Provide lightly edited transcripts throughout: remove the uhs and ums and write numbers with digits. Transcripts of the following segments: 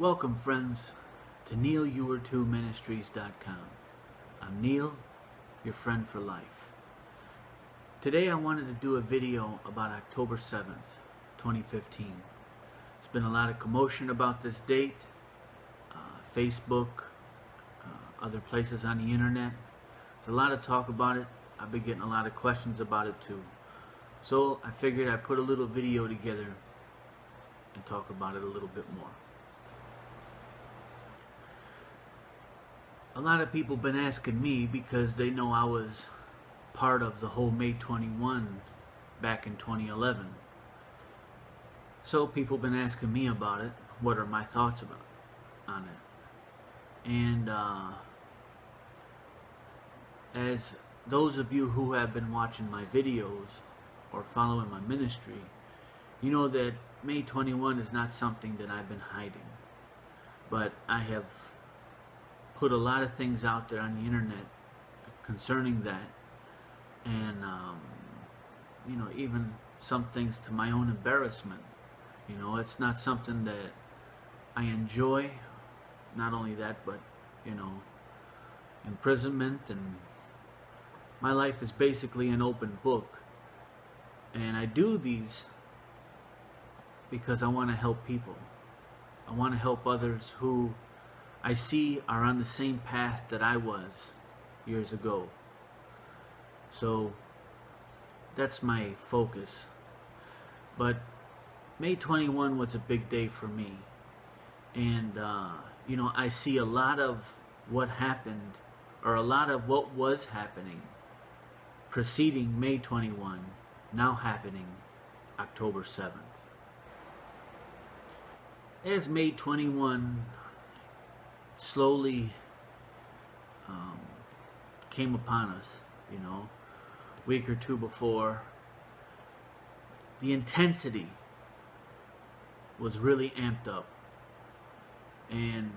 Welcome, friends, to NeilUher2Ministries.com. I'm Neil, your friend for life. Today I wanted to do a video about October 7th, 2015. There's been a lot of commotion about this date, Facebook, other places on the internet. There's a lot of talk about it. I've been getting a lot of questions about it too. So I figured I'd put a little video together and talk about it a little bit more. A lot of people have been asking me because they know I was part of the whole May 21 back in 2011. So people have been asking me about it. What are my thoughts on it? And as those of you who have been watching my videos or following my ministry, you know that May 21 is not something that I've been hiding. But I have put a lot of things out there on the internet concerning that, and you know, even some things to my own embarrassment. You know, it's not something that I enjoy. Not only that, but you know, imprisonment, and my life is basically an open book. And I do these because I want to help people. I want to help others who I see are on the same path that I was years ago. So that's my focus. But May 21 was a big day for me. And you know, I see a lot of what happened, or a lot of what was happening preceding May 21, now happening October 7th. As May 21 slowly came upon us, you know, a week or two before, the intensity was really amped up. And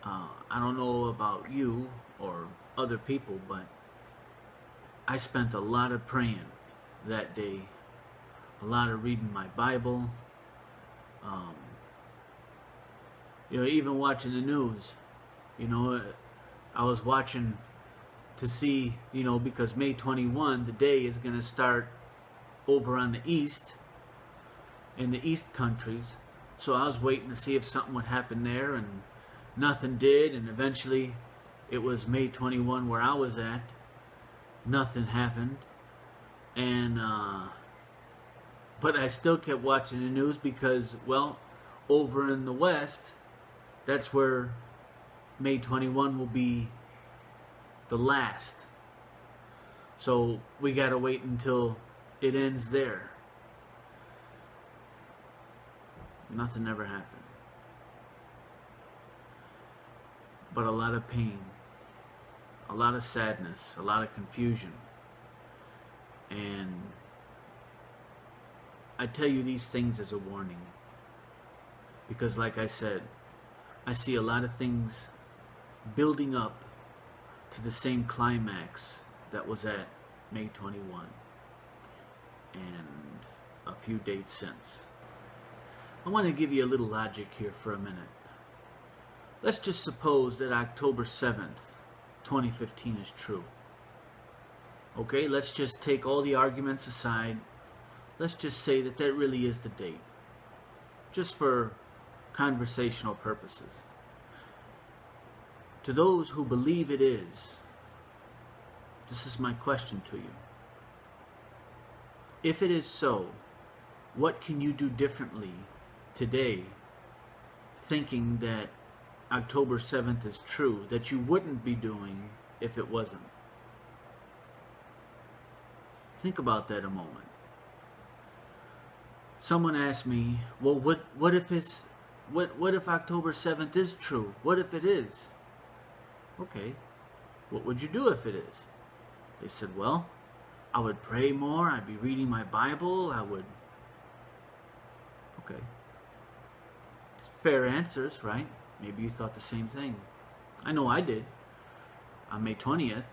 I don't know about you or other people, but I spent a lot of praying that day, a lot of reading my Bible, you know, even watching the news. You know, I was watching to see, you know, because May 21, the day is going to start over on the east, in the east countries. So I was waiting to see if something would happen there, and nothing did. And eventually it was May 21 where I was at. Nothing happened. And but I still kept watching the news because, well, over in the west, that's where May 21 will be the last. So we gotta wait until it ends there. Nothing ever happened. But a lot of pain, a lot of sadness, a lot of confusion. And I tell you these things as a warning, because like I said, I see a lot of things building up to the same climax that was at May 21 and a few dates since. I want to give you a little logic here for a minute. Let's just suppose that October 7th, 2015 is true. Okay, let's just take all the arguments aside. Let's just say that that really is the date, just for conversational purposes. To those who believe it is, this is my question to you. If it is so, what can you do differently today, thinking that October 7th is true, that you wouldn't be doing if it wasn't? Think about that a moment. Someone asked me, well, what if it's what if October 7th is true? What if it is? Okay, what would you do if it is? They said, well, I would pray more, I'd be reading my Bible, I would... Okay. Fair answers, right? Maybe you thought the same thing. I know I did. On May 20th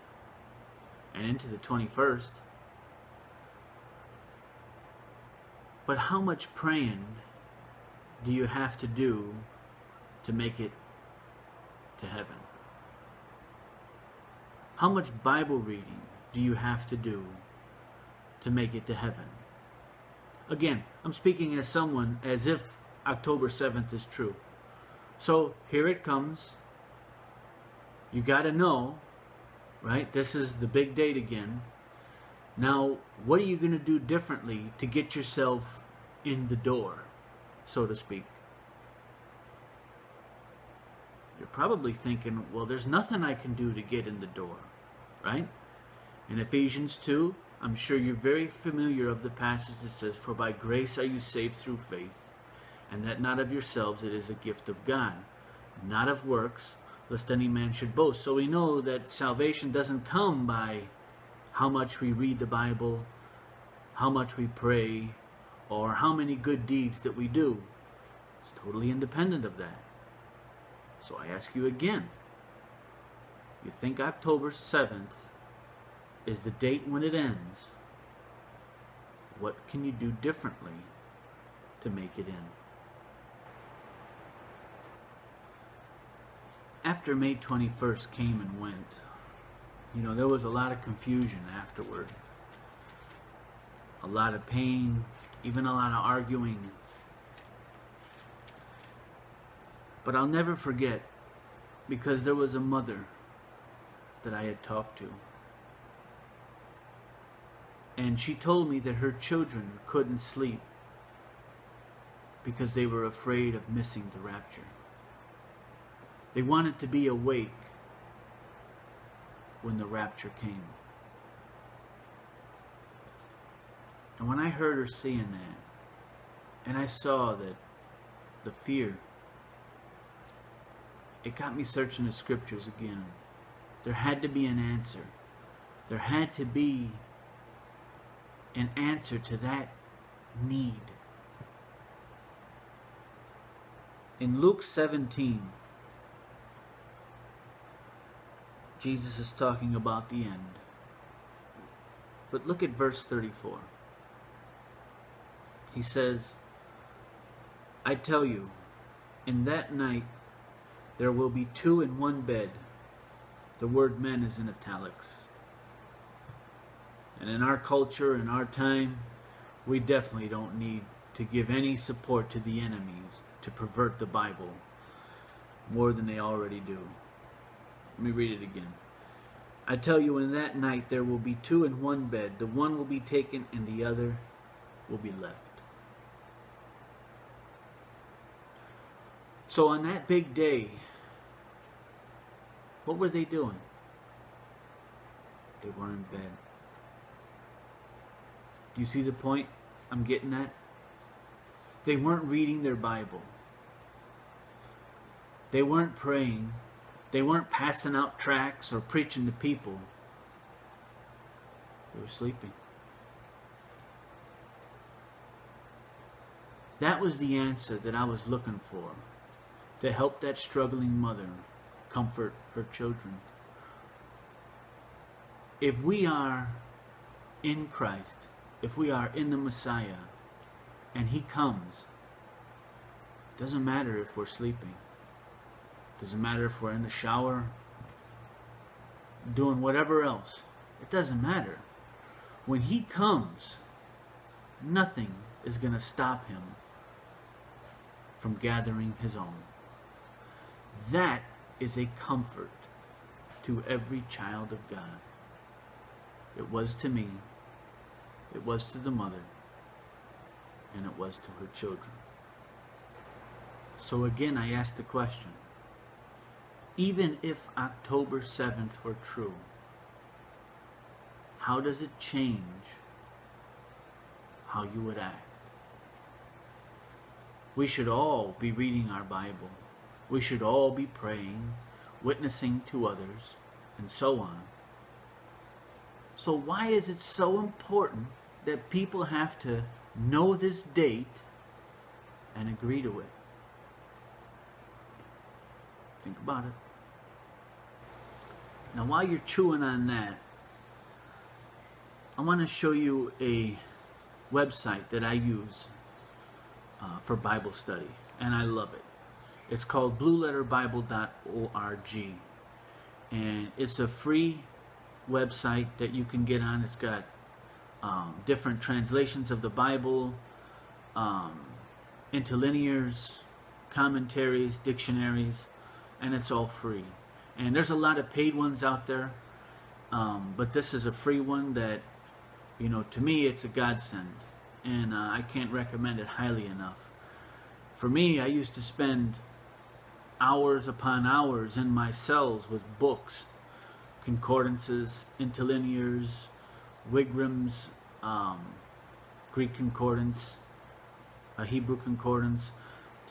and into the 21st. But how much praying do you have to do to make it to heaven? How much Bible reading do you have to do to make it to heaven? Again, I'm speaking as someone as if October 7th is true. So here it comes. You got to know, right? This is the big date again. Now, what are you going to do differently to get yourself in the door, so to speak? You're probably thinking, well, there's nothing I can do to get in the door, right? In Ephesians 2, I'm sure you're very familiar of the passage that says, "For by grace are you saved through faith, and that not of yourselves, it is a gift of God, not of works, lest any man should boast." So we know that salvation doesn't come by how much we read the Bible, how much we pray, or how many good deeds that we do. It's totally independent of that. So I ask you again, you think October 7th is the date when it ends? What can you do differently to make it in? After May 21st came and went, you know, there was a lot of confusion afterward. A lot of pain, even a lot of arguing. But I'll never forget, because there was a mother that I had talked to. And she told me that her children couldn't sleep because they were afraid of missing the rapture. They wanted to be awake when the rapture came. And when I heard her saying that, and I saw that the fear, it got me searching the scriptures again. There had to be an answer. There had to be an answer to that need. In Luke 17, Jesus is talking about the end. But look at verse 34. He says, "I tell you, in that night there will be two in one bed." The word "men" is in italics. And in our culture, in our time, we definitely don't need to give any support to the enemies to pervert the Bible more than they already do. Let me read it again. "I tell you, in that night there will be two in one bed. The one will be taken and the other will be left." So on that big day, what were they doing? They were in bed. Do you see the point I'm getting at? They weren't reading their Bible. They weren't praying. They weren't passing out tracts or preaching to people. They were sleeping. That was the answer that I was looking for, to help that struggling mother comfort her children. If we are in Christ, if we are in the Messiah, and He comes, it doesn't matter if we're sleeping. It doesn't matter if we're in the shower, doing whatever else. It doesn't matter. When He comes, nothing is going to stop Him from gathering His own. That is a comfort to every child of God. It was to me, it was to the mother, and it was to her children. So again, I ask the question, even if October 7th were true, how does it change how you would act? We should all be reading our Bible. We should all be praying, witnessing to others, and so on. So why is it so important that people have to know this date and agree to it? Think about it. Now while you're chewing on that, I want to show you a website that I use for Bible study. and I love it. It's called blueletterbible.org, and it's a free website that you can get on. It's got different translations of the Bible, um, interlinears, commentaries, dictionaries, and it's all free. And there's a lot of paid ones out there, but this is a free one that, to me, it's a godsend, and I can't recommend it highly enough. For me, I used to spend hours upon hours in my cells with books, concordances, interlinears, Wigrams, Greek concordance, a Hebrew concordance,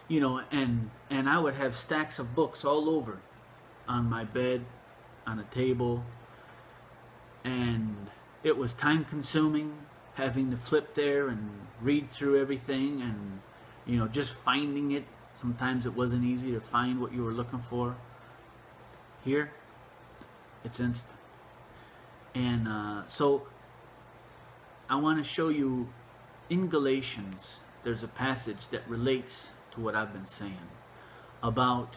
and I would have stacks of books all over on my bed, on a table, and it was time consuming having to flip there and read through everything, and just finding it. Sometimes it wasn't easy to find what you were looking for. Here, it's instant. And so I want to show you in Galatians, there's a passage that relates to what I've been saying about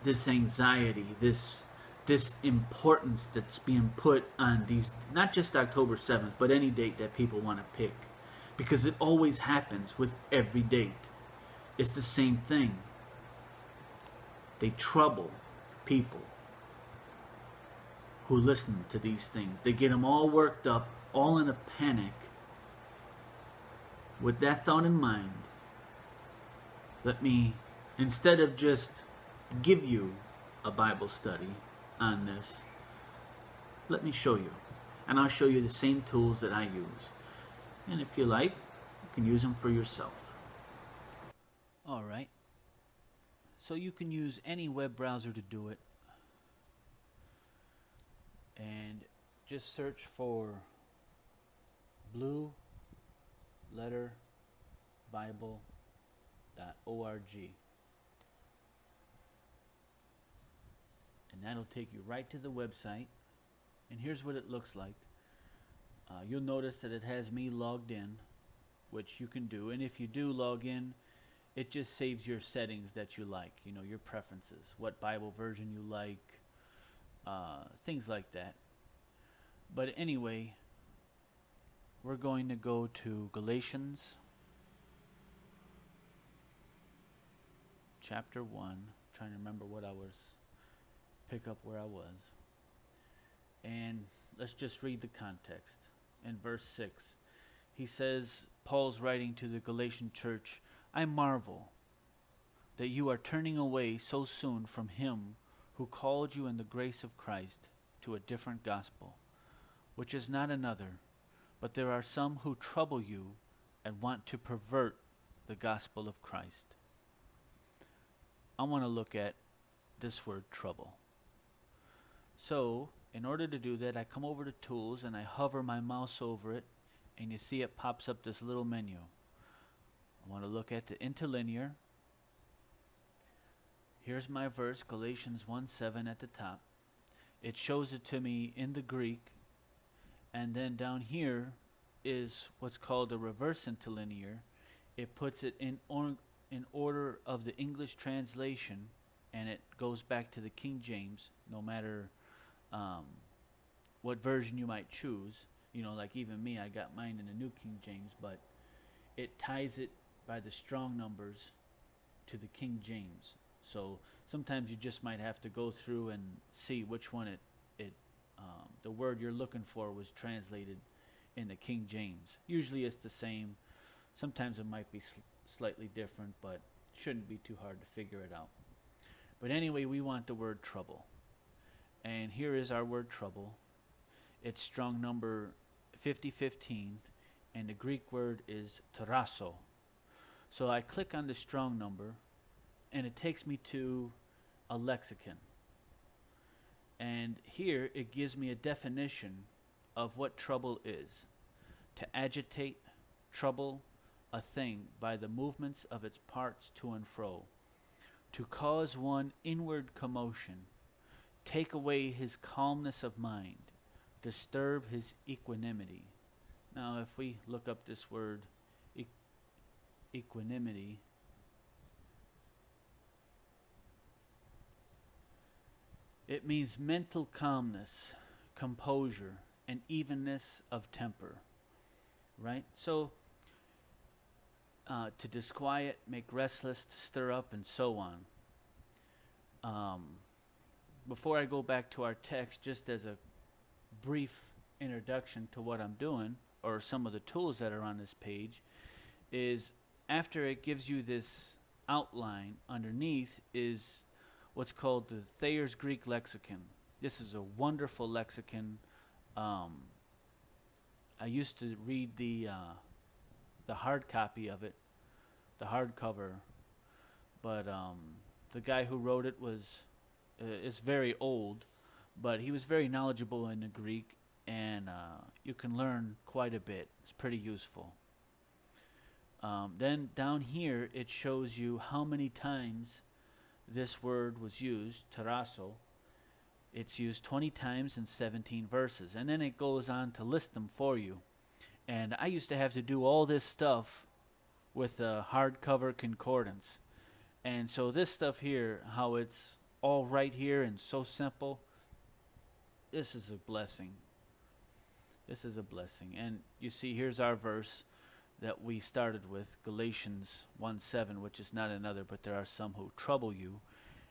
this anxiety, this importance that's being put on these, not just October 7th, but any date that people want to pick. Because it always happens with every date. It's the same thing. They trouble people who listen to these things. They get them all worked up, all in a panic. With that thought in mind, let me, instead of just give you a Bible study on this, let me show you. And I'll show you the same tools that I use. And if you like, you can use them for yourself. Alright. So you can use any web browser to do it. And just search for blueletterbible.org. And that'll take you right to the website. And here's what it looks like. You'll notice that it has me logged in, which you can do. And if you do log in, it just saves your settings that you like, your preferences, what Bible version you like, things like that. But anyway, we're going to go to Galatians chapter 1. Trying to remember pick up where I was. And let's just read the context. In verse 6, he says, Paul's writing to the Galatian church, I marvel that you are turning away so soon from him who called you in the grace of Christ to a different gospel, which is not another, but there are some who trouble you and want to pervert the gospel of Christ. I want to look at this word trouble. So, in order to do that, I come over to Tools and I hover my mouse over it, and you see it pops up this little menu. I want to look at the interlinear. Here's my verse, Galatians 1:7 at the top. It shows it to me in the Greek, and then down here is what's called a reverse interlinear. It puts it in order of the English translation, and it goes back to the King James, no matter what version you might choose. Like even me, I got mine in the New King James, but it ties it by the strong numbers to the King James. So sometimes you just might have to go through and see which one the word you're looking for was translated in the King James. Usually it's the same. Sometimes it might be slightly different, but shouldn't be too hard to figure it out. But anyway, we want the word trouble. And here is our word trouble. It's strong number 5015, and the Greek word is tarasso. So I click on the strong number, and it takes me to a lexicon. And here it gives me a definition of what trouble is. To agitate, trouble a thing by the movements of its parts to and fro. To cause one inward commotion. Take away his calmness of mind. Disturb his equanimity. Now if we look up this word equanimity. It means mental calmness, composure, and evenness of temper, right? So, to disquiet, make restless, to stir up, and so on. Before I go back to our text, just as a brief introduction to what I'm doing, or some of the tools that are on this page, is after it gives you this outline, underneath is what's called the Thayer's Greek Lexicon. This is a wonderful lexicon. I used to read the hard copy of it, the hardcover, but the guy who wrote it is very old, but he was very knowledgeable in the Greek, and you can learn quite a bit. It's pretty useful. Then down here it shows you how many times this word was used, tarasso. It's used 20 times in 17 verses, and then it goes on to list them for you. And I used to have to do all this stuff with a hardcover concordance. And so this stuff here, how it's all right here and so simple, this is a blessing. This is a blessing. And you see, here's our verse that we started with, Galatians 1:7, which is not another, but there are some who trouble you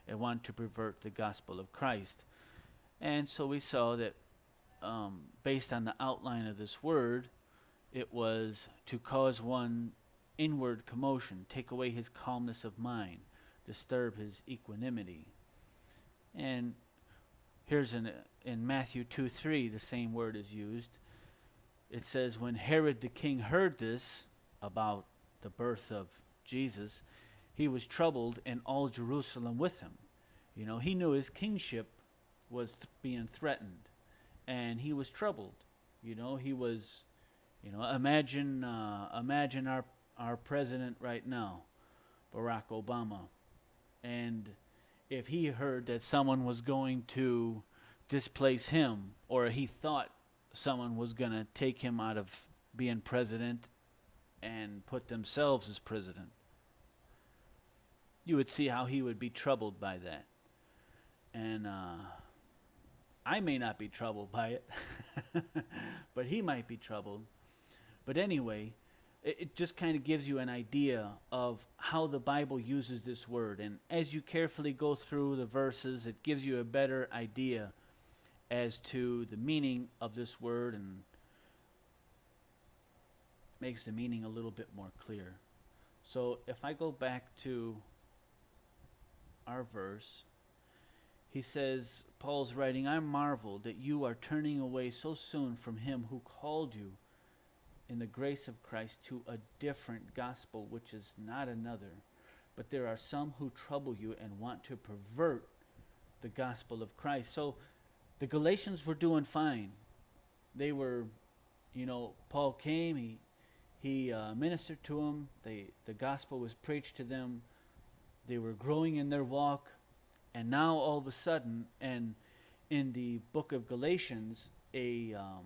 and want to pervert the gospel of Christ. And so we saw that based on the outline of this word, it was to cause one inward commotion, take away his calmness of mind, disturb his equanimity. And here's in Matthew 2:3, the same word is used. It says, when Herod the king heard this about the birth of Jesus, he was troubled, and all Jerusalem with him. You know, he knew his kingship was being threatened, and he was troubled. You know, he was, imagine our president right now, Barack Obama, and if he heard that someone was going to displace him, or he thought someone was going to take him out of being president and put themselves as president, you would see how he would be troubled by that. And I may not be troubled by it, but he might be troubled. But anyway, it just kind of gives you an idea of how the Bible uses this word. And as you carefully go through the verses, it gives you a better idea as to the meaning of this word, and makes the meaning a little bit more clear. So if I go back to our verse, he says, Paul's writing, I marvel that you are turning away so soon from him who called you in the grace of Christ to a different gospel, which is not another. But there are some who trouble you and want to pervert the gospel of Christ. So the Galatians were doing fine. They were, Paul came, he ministered to them. The gospel was preached to them. They were growing in their walk. And now all of a sudden, and in the book of Galatians, when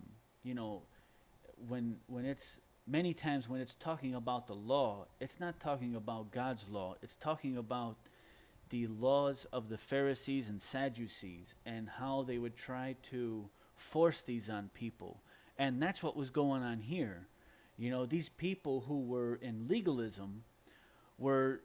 it's many times when it's talking about the law, it's not talking about God's law. It's talking about the laws of the Pharisees and Sadducees and how they would try to force these on people. And that's what was going on here. These people who were in legalism were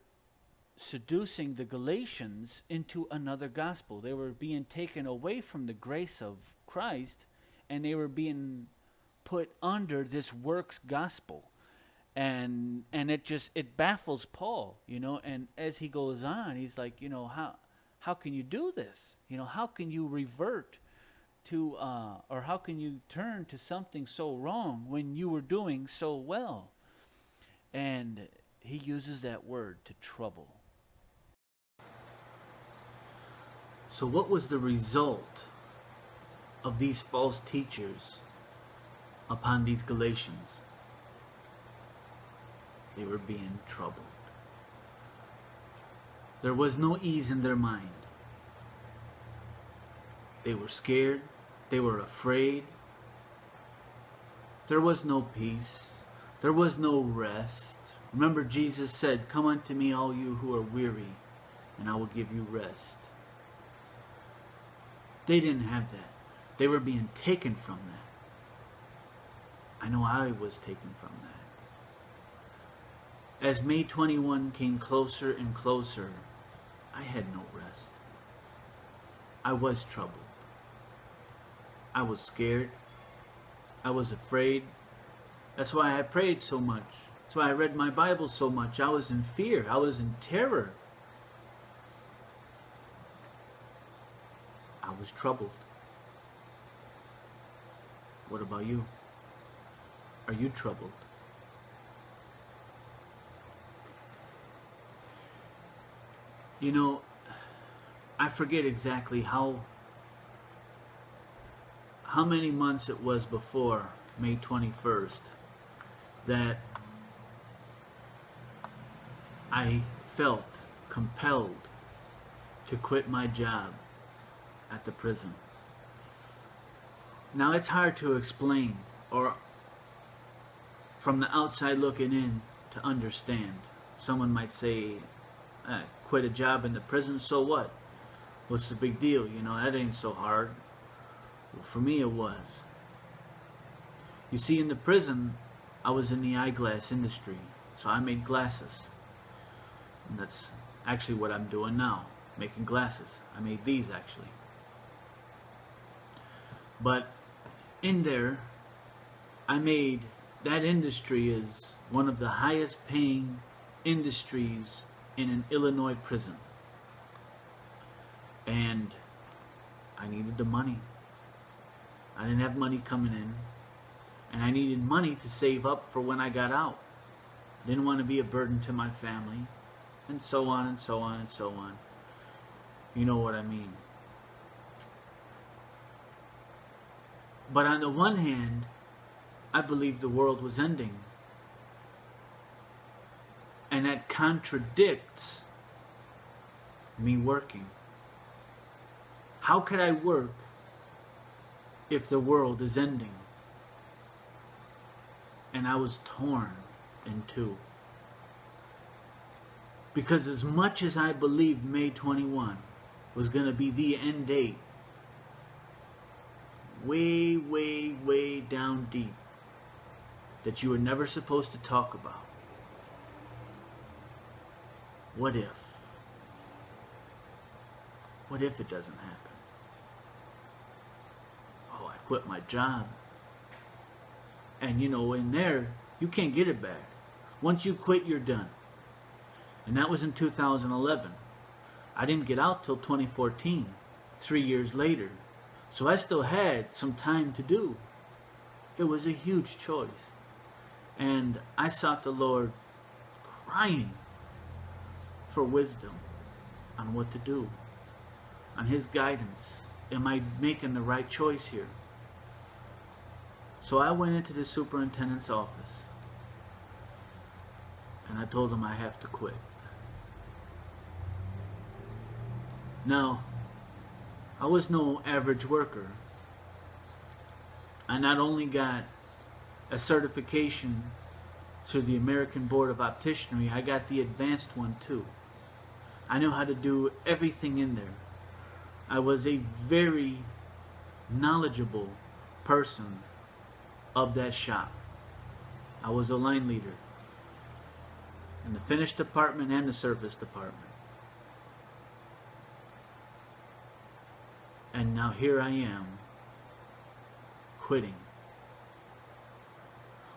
seducing the Galatians into another gospel. They were being taken away from the grace of Christ, and they were being put under this works gospel. And it baffles Paul, and as he goes on, he's like, how can you do this? How can you revert to, or how can you turn to something so wrong when you were doing so well? And he uses that word, to trouble. So what was the result of these false teachers upon these Galatians? They were being troubled. There was no ease in their mind. They were scared. They were afraid. There was no peace. There was no rest. Remember, Jesus said, "Come unto me, all you who are weary, and I will give you rest." They didn't have that. They were being taken from that. I know I was taken from that. As May 21 came closer and closer, I had no rest. I was troubled. I was scared. I was afraid. That's why I prayed so much. That's why I read my Bible so much. I was in fear. I was in terror. I was troubled. What about you? Are you troubled? You know, I forget exactly how many months it was before May 21st that I felt compelled to quit my job at the prison. Now it's hard to explain, or from the outside looking in to understand. Someone might say, quit a job in the prison, so what? What's the big deal? You know, that ain't so hard. Well, for me it was. You see, in the prison, I was in the eyeglass industry, so I made glasses. And that's actually what I'm doing now, making glasses. I made these actually. But in there, that industry is one of the highest paying industries in an Illinois prison. And I needed the money. I didn't have money coming in. And I needed money to save up for when I got out. Didn't want to be a burden to my family. And so on and so on and so on. You know what I mean. But on the one hand, I believed the world was ending. And that contradicts me working. How could I work if the world is ending? And I was torn in two. Because as much as I believed May 21 was going to be the end date, way, way, way down deep, that you were never supposed to talk about. What if? What if it doesn't happen? Oh, I quit my job. And you know, in there, you can't get it back. Once you quit, you're done. And that was in 2011. I didn't get out till 2014, 3 years later. So I still had some time to do. It was a huge choice. And I sought the Lord crying for wisdom on what to do, on His guidance. Am I making the right choice here? So I went into the superintendent's office and I told him I have to quit. Now, I was no average worker. I not only got a certification through the American Board of Opticianry, I got the advanced one too. I know how to do everything in there. I was a very knowledgeable person of that shop. I was a line leader in the finish department and the service department. And now here I am, quitting.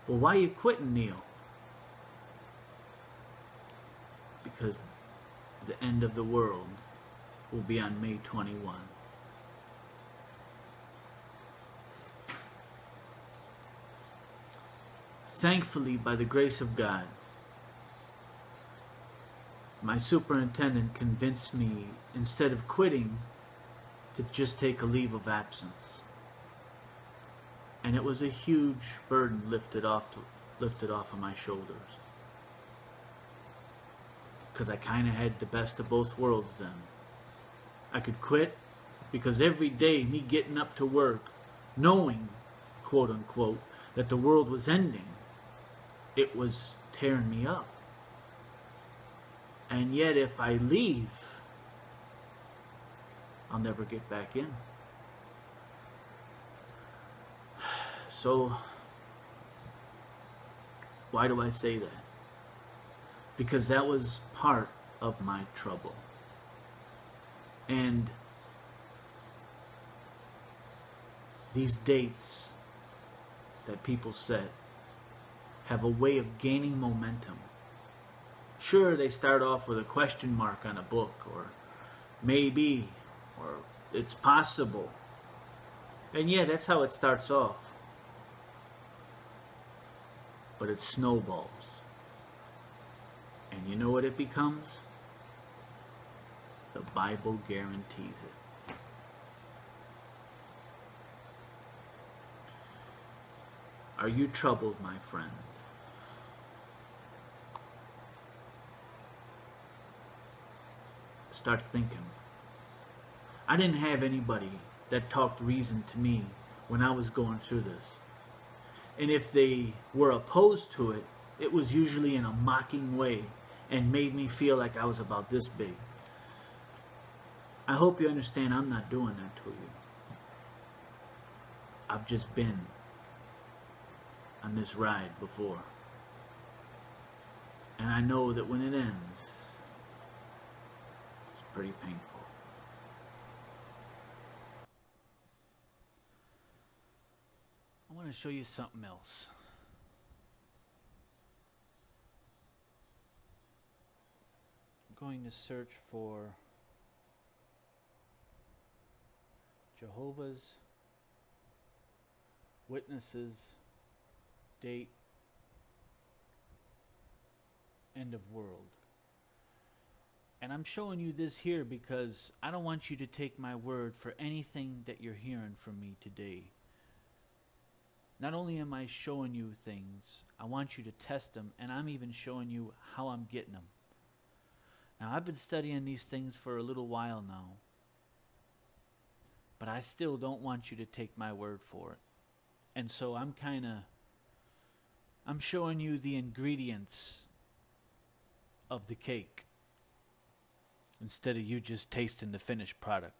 Well, why are you quitting, Neil? Because the end of the world will be on May 21. Thankfully, by the grace of God, my superintendent convinced me, instead of quitting, to just take a leave of absence. And it was a huge burden lifted off of my shoulders. Because I kind of had the best of both worlds then. I could quit because every day me getting up to work, knowing, quote unquote, that the world was ending, it was tearing me up. And yet if I leave, I'll never get back in. So, why do I say that? Because that was part of my trouble. And these dates that people set have a way of gaining momentum. Sure, they start off with a question mark on a book, or maybe, or it's possible. And yeah, that's how it starts off. But it snowballs. And you know what it becomes? The Bible guarantees it. Are you troubled, my friend? Start thinking. I didn't have anybody that talked reason to me when I was going through this. And if they were opposed to it, it was usually in a mocking way and made me feel like I was about this big. I hope you understand I'm not doing that to you. I've just been on this ride before. And I know that when it ends, it's pretty painful. I want to show you something else. I'm going to search for Jehovah's Witnesses date end of world. And I'm showing you this here because I don't want you to take my word for anything that you're hearing from me today. Not only am I showing you things, I want you to test them, and I'm even showing you how I'm getting them. Now, I've been studying these things for a little while now, but I still don't want you to take my word for it. And so I'm showing you the ingredients of the cake instead of you just tasting the finished product.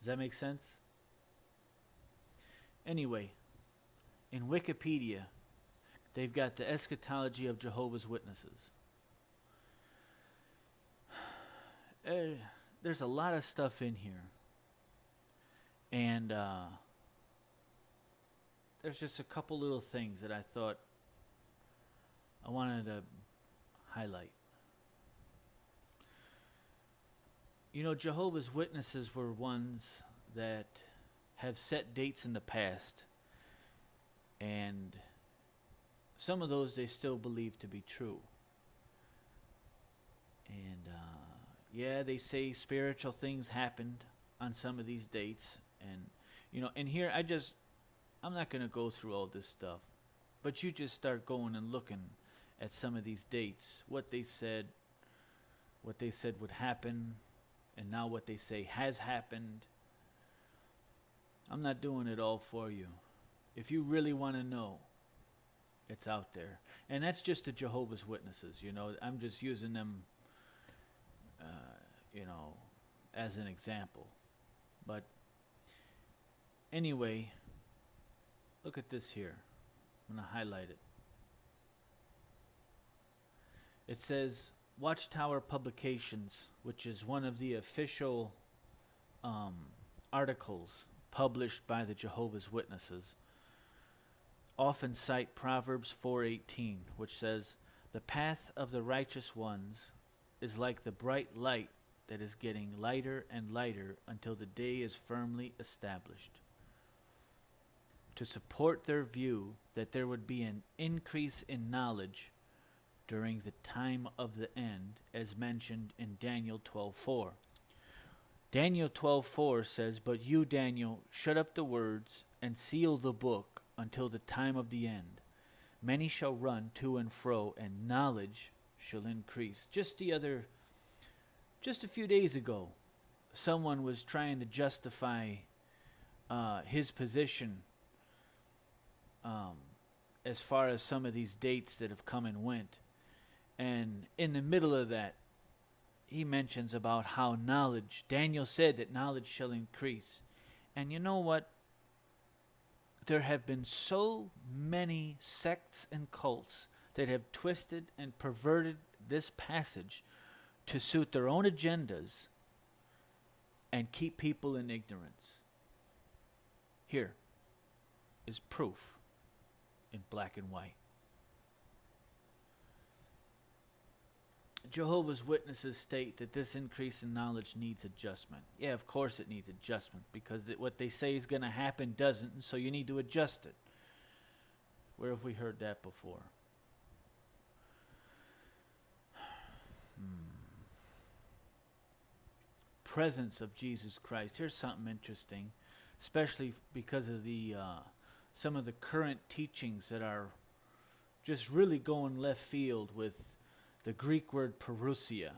Does that make sense? Anyway, in Wikipedia, they've got the eschatology of Jehovah's Witnesses. There's a lot of stuff in here. And there's just a couple little things that I thought I wanted to highlight. You know, Jehovah's Witnesses were ones that have set dates in the past, and some of those they still believe to be true. And yeah, they say spiritual things happened on some of these dates, and you know, and here I'm not going to go through all this stuff, but you just start going and looking at some of these dates, what they said would happen, and now what they say has happened. I'm not doing it all for you. If you really want to know, it's out there. And that's just the Jehovah's Witnesses, you know. I'm just using them, as an example. But anyway, look at this here. I'm going to highlight it. It says Watchtower Publications, which is one of the official articles published by the Jehovah's Witnesses, often cite Proverbs 4:18, which says, "The path of the righteous ones is like the bright light that is getting lighter and lighter until the day is firmly established." To support their view that there would be an increase in knowledge during the time of the end, as mentioned in Daniel 12:4. Daniel 12:4 says, "But you, Daniel, shut up the words and seal the book until the time of the end. Many shall run to and fro, and knowledge shall increase." Just a few days ago, someone was trying to justify his position as far as some of these dates that have come and went. And in the middle of that, he mentions about how knowledge, Daniel said that knowledge shall increase. And you know what? There have been so many sects and cults that have twisted and perverted this passage to suit their own agendas and keep people in ignorance. Here is proof in black and white. Jehovah's Witnesses state that this increase in knowledge needs adjustment. Yeah, of course it needs adjustment, because what they say is going to happen doesn't, and so you need to adjust it. Where have we heard that before? Presence of Jesus Christ. Here's something interesting, especially because of the some of the current teachings that are just really going left field with the Greek word parousia,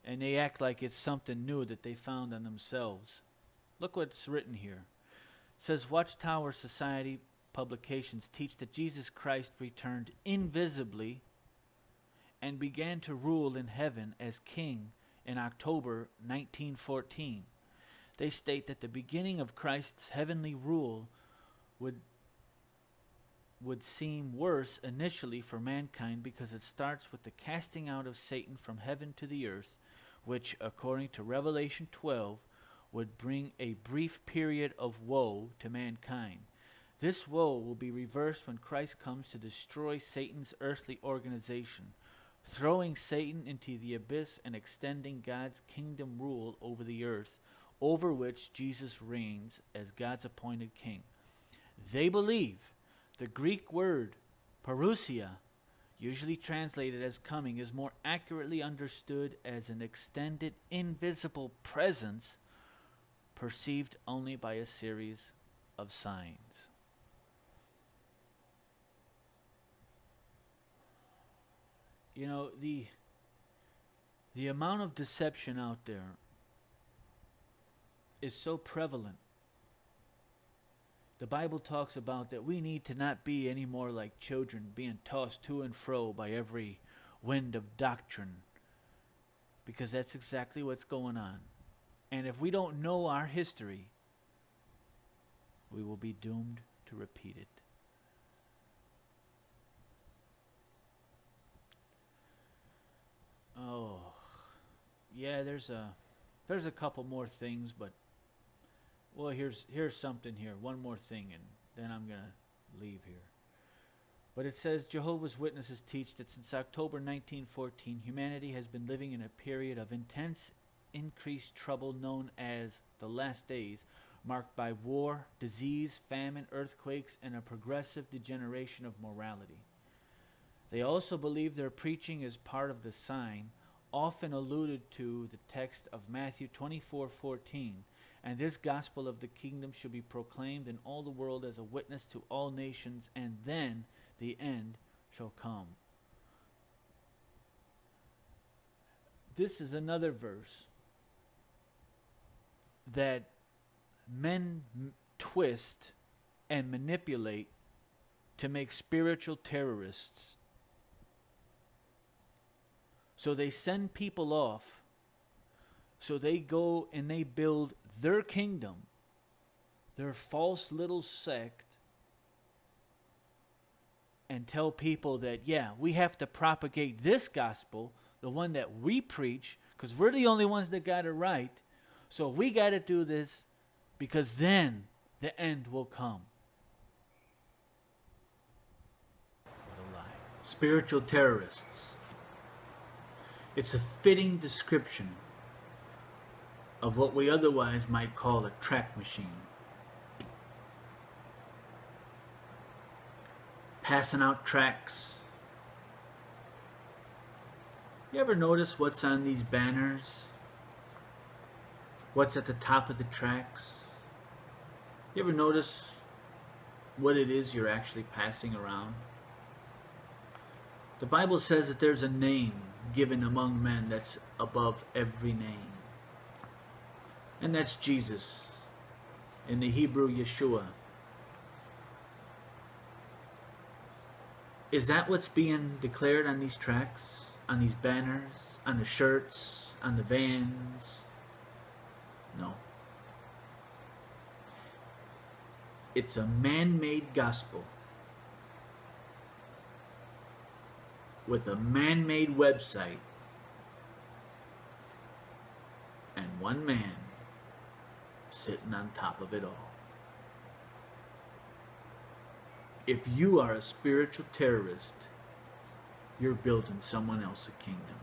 and they act like it's something new that they found on themselves. Look what's written here. It says, Watchtower Society publications teach that Jesus Christ returned invisibly and began to rule in heaven as king in October 1914. They state that the beginning of Christ's heavenly rule would seem worse initially for mankind, because it starts with the casting out of Satan from heaven to the earth, which, according to Revelation 12, would bring a brief period of woe to mankind. This woe will be reversed when Christ comes to destroy Satan's earthly organization, throwing Satan into the abyss and extending God's kingdom rule over the earth, over which Jesus reigns as God's appointed king. They believe the Greek word parousia, usually translated as coming, is more accurately understood as an extended invisible presence perceived only by a series of signs. You know, the amount of deception out there is so prevalent. The Bible talks about that we need to not be any more like children, being tossed to and fro by every wind of doctrine, because that's exactly what's going on. And if we don't know our history, we will be doomed to repeat it. Oh, yeah, there's a couple more things, but well, here's something here. One more thing, and then I'm going to leave here. But it says, Jehovah's Witnesses teach that since October 1914, humanity has been living in a period of intense, increased trouble known as the last days, marked by war, disease, famine, earthquakes, and a progressive degeneration of morality. They also believe their preaching is part of the sign, often alluded to the text of Matthew 24:14, and this gospel of the kingdom should be proclaimed in all the world as a witness to all nations, and then the end shall come. This is another verse that men twist and manipulate to make spiritual terrorists. So they send people off, so they go and they build their kingdom, their false little sect, and tell people that, yeah, we have to propagate this gospel, the one that we preach, because we're the only ones that got it right. So we got to do this, because then the end will come. What a lie. Spiritual terrorists. It's a fitting description of what we otherwise might call a track machine. Passing out tracts. You ever notice what's on these banners? What's at the top of the tracks? You ever notice what it is you're actually passing around? The Bible says that there's a name given among men that's above every name. And that's Jesus. In the Hebrew, Yeshua. Is that what's being declared on these tracts? on these banners, on the shirts, on the vans. No. It's a man-made gospel with a man-made website and one man sitting on top of it all. If you are a spiritual terrorist, you're building someone else a kingdom.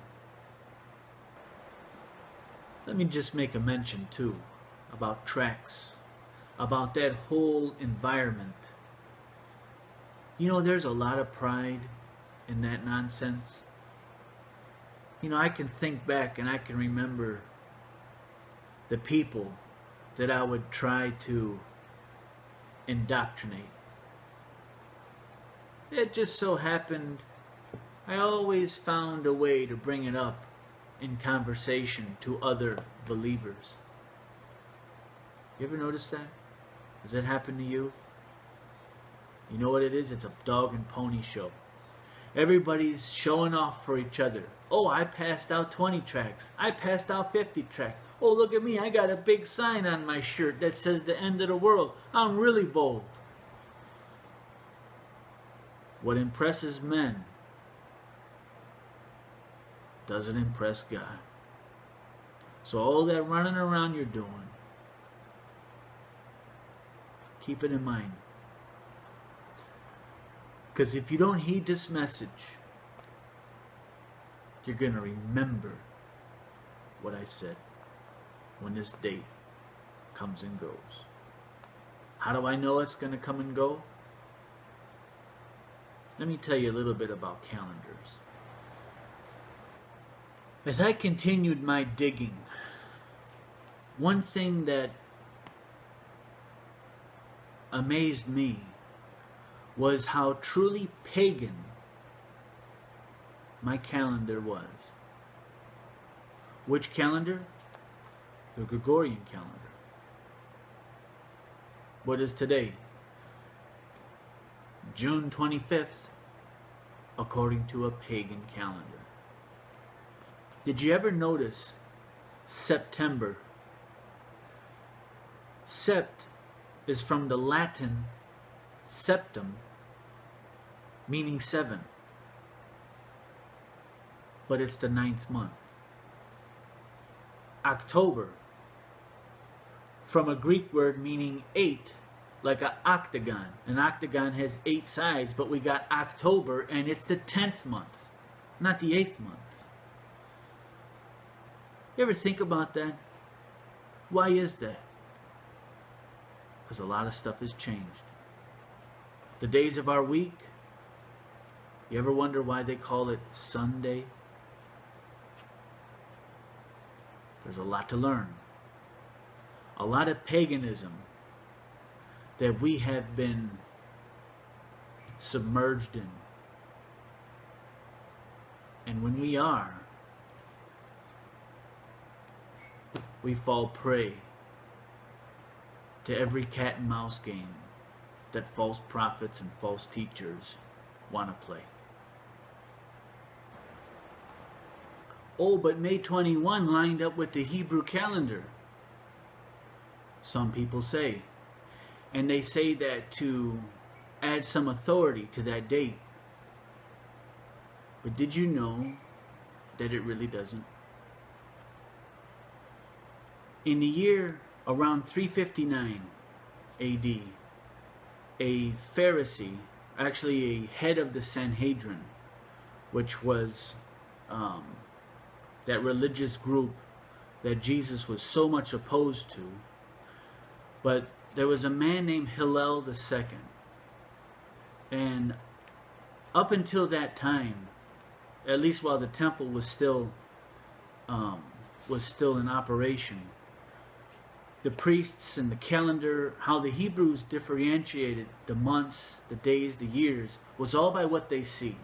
Let me just make a mention too about tracts, about that whole environment. You know, there's a lot of pride in that nonsense. You know, I can think back and I can remember the people that I would try to indoctrinate. It just so happened I always found a way to bring it up in conversation to other believers. You ever notice that? Does that happen to you? You know what it is? It's a dog and pony show. Everybody's showing off for each other. Oh, I passed out 20 tracts. I passed out 50 tracts. Oh, look at me. I got a big sign on my shirt that says the end of the world. I'm really bold. What impresses men doesn't impress God. So all that running around you're doing, keep it in mind. Because if you don't heed this message, you're going to remember what I said when this date comes and goes. How do I know it's going to come and go? Let me tell you a little bit about calendars. As I continued my digging, one thing that amazed me was how truly pagan my calendar was. Which calendar? The Gregorian calendar. What is today? June 25th, according to a pagan calendar. Did you ever notice September? Sept is from the Latin septum, meaning 7. But it's the 9th month. October, from a Greek word meaning 8, like an octagon. An octagon has 8 sides, but we got October, and it's the 10th month, not the 8th month. You ever think about that? Why is that? Because a lot of stuff has changed. The days of our week, you ever wonder why they call it Sunday? There's a lot to learn. A lot of paganism that we have been submerged in. And when we are, we fall prey to every cat and mouse game that false prophets and false teachers want to play. Oh, but May 21 lined up with the Hebrew calendar. Some people say. And they say that to add some authority to that date. But did you know that it really doesn't? In the year around 359 AD, a Pharisee, actually a head of the Sanhedrin, which was that religious group that Jesus was so much opposed to, but there was a man named Hillel II, and up until that time, at least while the temple was still in operation, the priests and the calendar, how the Hebrews differentiated the months, the days, the years, was all by what they see,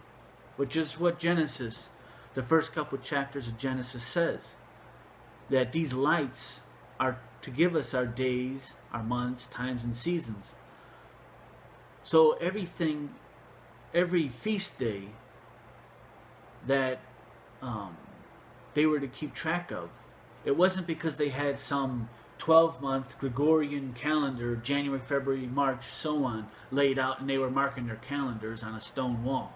which is what Genesis, the first couple chapters of Genesis says, that these lights are to give us our days, our months, times, and seasons. So everything, every feast day that they were to keep track of. It wasn't because they had some 12-month Gregorian calendar, January, February, March, so on, laid out, and they were marking their calendars on a stone wall.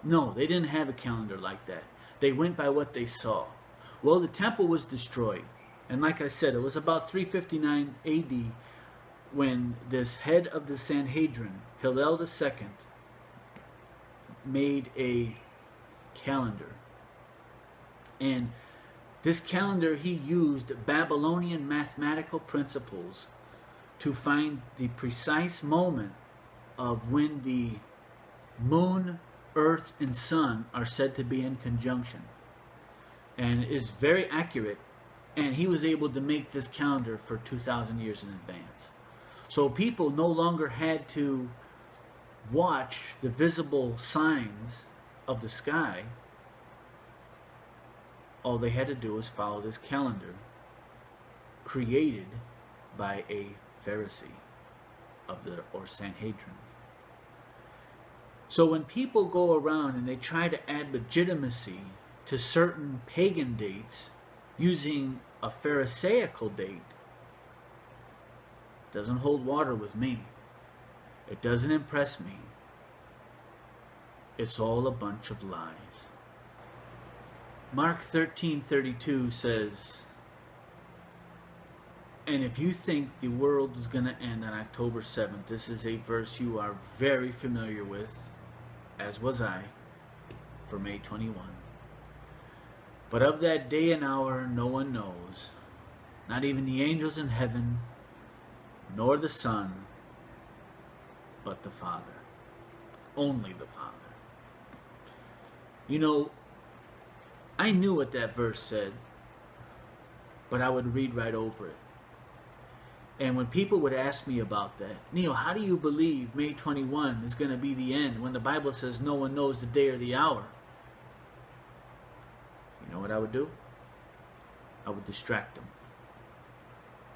No, they didn't have a calendar like that. They went by what they saw. Well, the temple was destroyed. And like I said, it was about 359 AD when this head of the Sanhedrin, Hillel II, made a calendar. And this calendar, he used Babylonian mathematical principles to find the precise moment of when the moon, earth, and sun are said to be in conjunction. And is very accurate. And he was able to make this calendar for 2,000 years in advance. So people no longer had to watch the visible signs of the sky. All they had to do was follow this calendar created by a Pharisee or Sanhedrin. So when people go around and they try to add legitimacy to certain pagan dates using a Pharisaical date, it doesn't hold water with me. It doesn't impress me. It's all a bunch of lies. Mark 13:32 says, and if you think the world is going to end on October 7th, this is a verse you are very familiar with, as was I, for May 21. But of that day and hour no one knows, not even the angels in heaven, nor the Son, but the Father. Only the Father. You know, I knew what that verse said, but I would read right over it. And when people would ask me about that, Neil, how do you believe May 21 is going to be the end when the Bible says no one knows the day or the hour? You know what I would do? I would distract them.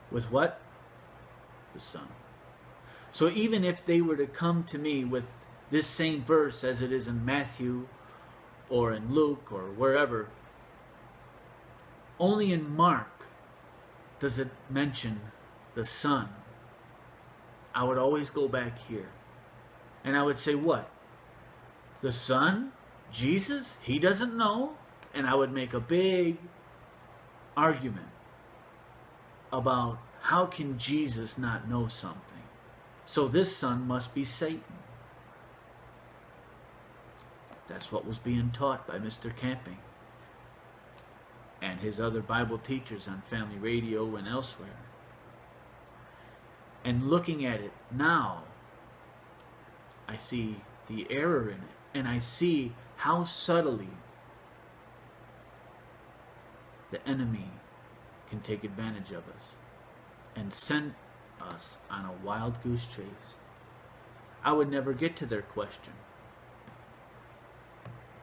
With what? The sun. So even if they were to come to me with this same verse as it is in Matthew or in Luke or wherever, only in Mark does it mention the sun. I would always go back here. And I would say, what? The Son? Jesus? He doesn't know? And I would make a big argument about how can Jesus not know something? So this son must be Satan. That's what was being taught by Mr. Camping and his other Bible teachers on family radio and elsewhere. And looking at it now, I see the error in it, and I see how subtly the enemy can take advantage of us and send us on a wild goose chase. I would never get to their question.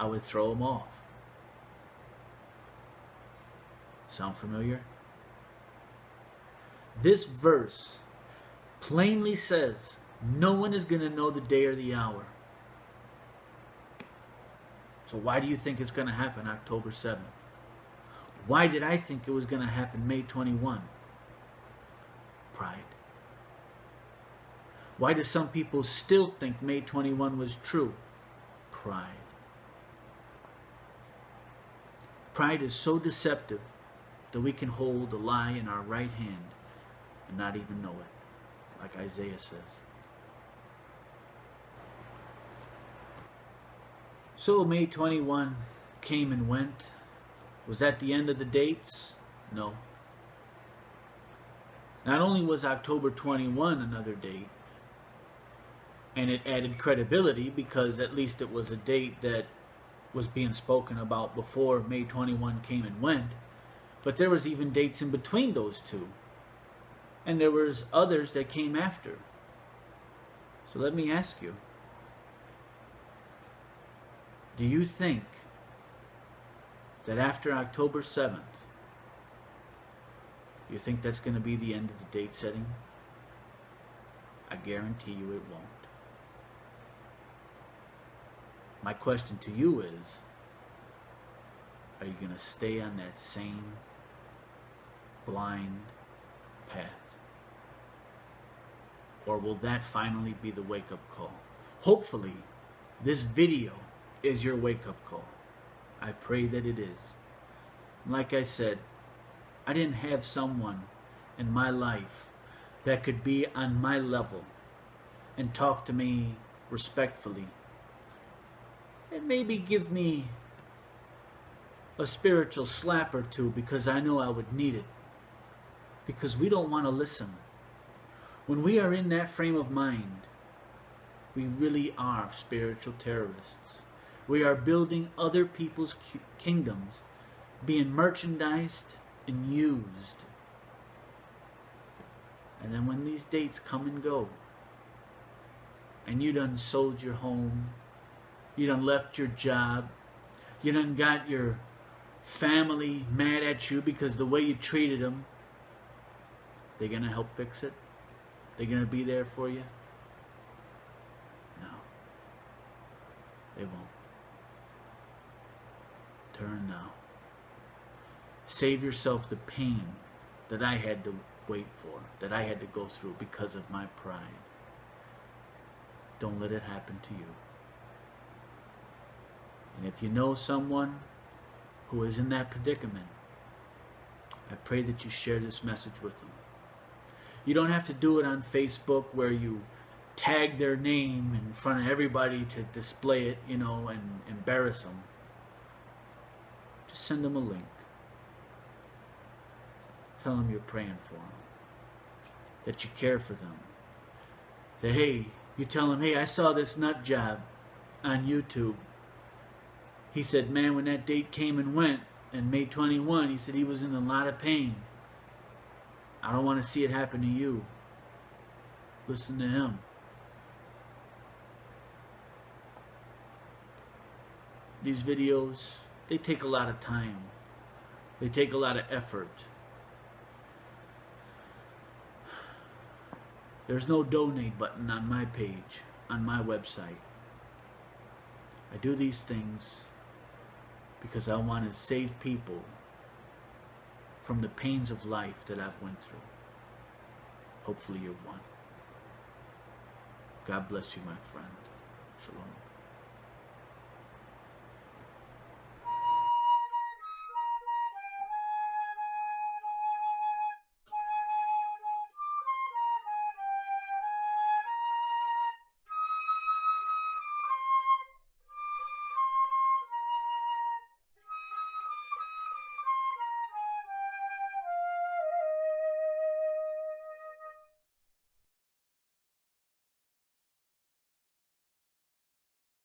I would throw them off. Sound familiar? This verse plainly says no one is going to know the day or the hour. So why do you think it's going to happen October 7th? Why did I think it was going to happen May 21? Pride. Why do some people still think May 21 was true? Pride. Pride is so deceptive that we can hold a lie in our right hand and not even know it, like Isaiah says. So May 21 came and went. Was that the end of the dates? No. Not only was October 21 another date, and it added credibility because at least it was a date that was being spoken about before May 21 came and went, but there was even dates in between those two. And there was others that came after. So let me ask you, do you think that after October 7th, you think that's going to be the end of the date setting? I guarantee you it won't. My question to you is, Are you going to stay on that same blind path? Or will that finally be the wake-up call? Hopefully, this video is your wake-up call. I pray that it is. Like I said, I didn't have someone in my life that could be on my level and talk to me respectfully and maybe give me a spiritual slap or two, because I know I would need it. Because we don't want to listen. When we are in that frame of mind, we really are spiritual terrorists. We are building other people's kingdoms, being merchandised and used. And then when these dates come and go, and you done sold your home, you done left your job, you done got your family mad at you because the way you treated them, they gonna help fix it? They gonna be there for you? No. They won't. Turn now. Save yourself the pain that I had to wait for, that I had to go through because of my pride. Don't let it happen to you. And if you know someone who is in that predicament, I pray that you share this message with them. You don't have to do it on Facebook where you tag their name in front of everybody to display it, and embarrass them. Just send them a link. Tell them you're praying for them, that you care for them. That, hey, you tell them, hey, I saw this nut job on YouTube. He said, man, when that date came and went, and May 21, he said he was in a lot of pain. I don't want to see it happen to you. Listen to him. These videos, they take a lot of time. They take a lot of effort. There's no donate button on my page, on my website. I do these things because I want to save people from the pains of life that I've went through. Hopefully you're one. God bless you, my friend. Shalom.